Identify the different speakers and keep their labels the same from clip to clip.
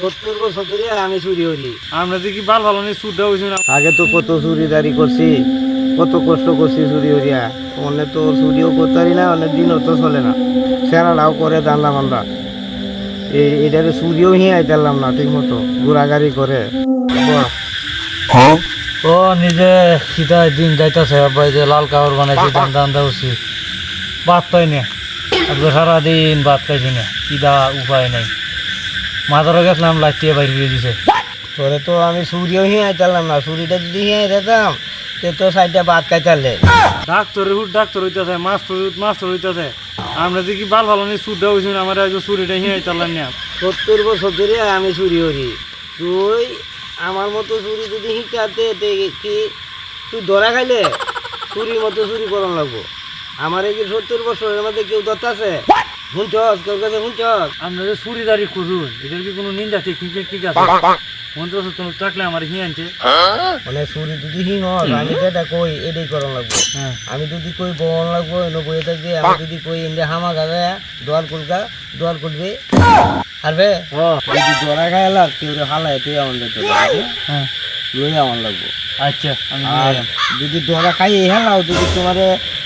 Speaker 1: 70 বছর ধরে আমি চুরি করি।
Speaker 2: আমরা যে কি ভালো নেই চুরটা হয়েছে না।
Speaker 1: আগে তো কত চুরিদারি করছি, কত কষ্ট করছি চুরি করিয়া। অনেক তো চুরিও করতে পারি না, অনেক দিনও তো চলে না। সেরাটাও করে জানলাম আমরা, এটারে চুরিও হিয়াই দিলাম না ঠিক মতো, ঘোরাগাড়ি করে।
Speaker 2: ও নিজে সীতা দিন যাইতেছে আব্বাই যে লাল কাপড় বানাইছি দান্দা দান্দা উচিত ভাত পাই না। একবার সারাদিন ভাত খাইছি না, কিদা উপায় নাই। মাদারও গেছিলাম লাইটিয়ে বাইরে দিয়ে দিছে।
Speaker 1: তোরে তো আমি চুরিও হিয়াই দিলাম না, চুরিটা যদি হিয়াই দিতাম তো সাইডটা ভাত খাইতালে।
Speaker 2: ডাক্তারের হুট ডাক্তার হইতেছে, মাস্টার হইতেছে। আমরা যে কি ভালো নেই চুরটা হয়েছে না, আমার চুরিটা হিয়াই চালান না।
Speaker 1: 70 বছর ধরে আমি চুরি করি। তুই আমার মতো চুরি যদি শিখাতে কি তুই ধরা খাইলে চুরির মতো চুরি করান লাগবো। আমার এই 70 বছরের মধ্যে কেউ দত্ত আছে? শুনছস তোর কাছে শুনছস?
Speaker 2: আমরা যে চুরিদারি করুন এটার কি কোনো নিন্দা ঠিক আছে? মন্ত্র তুমি থাকলে আমার হিয়ানছে
Speaker 1: মানে চুরি যদি হিং আমি যেটা কই এটাই করান লাগবো। আমি যদি কই বন লাগবো এনে বইয়ে থাকবে, আমি যদি কই ইন্ডিয়া হামা গাবে দোয়ার করবে আরবে যদি ধরা খাইলা কেউ হালাই তুই আমার দেখতে লই আমার লাগবো।
Speaker 2: আচ্ছা আমি
Speaker 1: যদি ধরা খাই হেলাও, যদি তোমার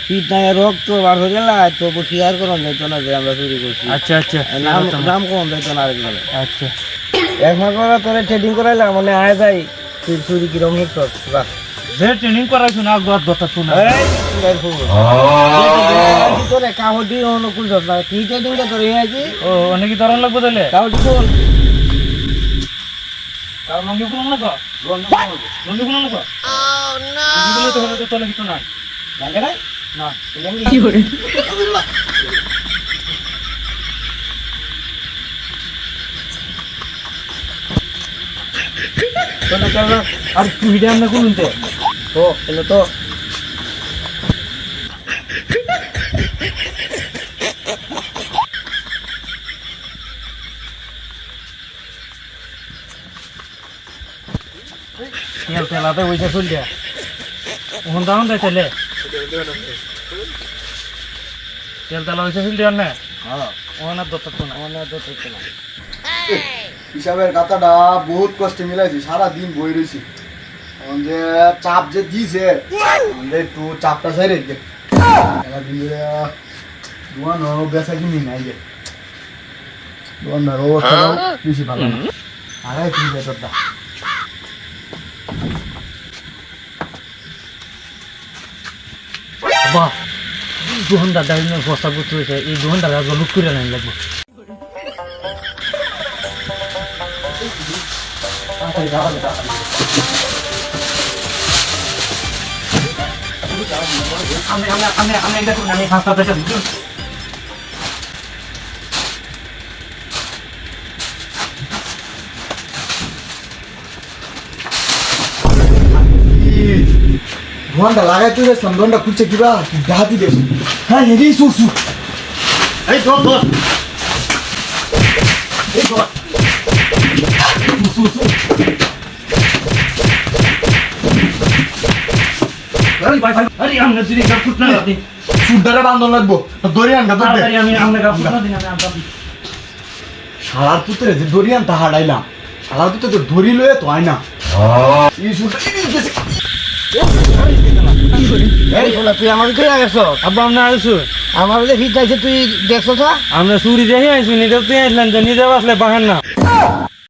Speaker 1: পিঠ নাই রক্ত বার হয়ে গেল তো শেয়ার করান যাইতো না যে আমরা চুরি করছি।
Speaker 2: আচ্ছা আচ্ছা
Speaker 1: নাম কম যাইতো না আরেকজনে।
Speaker 2: আচ্ছা
Speaker 1: এক মাস পরে তোরে ট্রেডিং করাইলাম মানে আয় যাই তুই চুরি কিরম হিকছ
Speaker 2: যে ট্রেনিং করাইছো না কথা শোনা
Speaker 1: তোরে কাহটি অনুকূল না কি ট্রেডিংটা তোরে আইছি।
Speaker 2: ও অনেকই ধরন লাগবে তাহলে
Speaker 1: কাহটি কোন
Speaker 2: কার লঙ্গি কোন লাগবে? লঙ্গি কোন লাগবে? লঙ্গি তো হলে তো চলে কিছু না
Speaker 1: লাগে না
Speaker 2: না
Speaker 1: কি করে
Speaker 2: আর তুই আমরা কোন
Speaker 1: তো এলো তো
Speaker 2: তেল তেলাতে ওইটা চল দিয়া ওখান দাম দেয় তেলে তেল তেলা ওইটা চল দিয়া না ওখানে দত্ত না
Speaker 3: হিসাবের কথাটা বহুত কষ্টে মিলাইছি, সারা দিন বই রয়েছি। যে চাপ যে দিছে একটু চাপটা সাইরে সারাদিন দোয়ান বেচা কিনি নাই যে দোয়ানদার অবস্থাটাও বেশি ভালো না। আড়াই তিন বেতরটা
Speaker 2: বাহ দুহনদার ডাইনের বস্তা করতে হয়েছে, এই দুহনদার লুক করে নাই লাগবে। আমি খাস্তা পেশা দিচ্ছি।
Speaker 3: দোয়ানটা লাগাইতে গেছিলাম, দোয়ানটা খুঁজছে কিবা ডাহাতি গেছে। হ্যাঁ এরই সুসু এই ধর ধর এই ধর
Speaker 2: আরে আমরা যদি কাপুট না দিই
Speaker 3: সুদারে বান্ধন লাগবো দরিয়ান গা ধরবে।
Speaker 2: আমি আমরা কাপুট না দিই আমি
Speaker 3: শালার পুত্রে যে দরিয়ান তা হারাইলাম, শালার পুত্রে তো দড়ি লয়ে তো হয় না। এই সুদা গেছে
Speaker 1: তুই আমার তুই গেছ
Speaker 2: আব্বা আমরা আইসু
Speaker 1: আমার যে ফিট আছে তুই দেখছ
Speaker 2: আমরা চুরি দেখে আইসু নিজে তুই আইসলেন যে নিজে আসলে বাহান না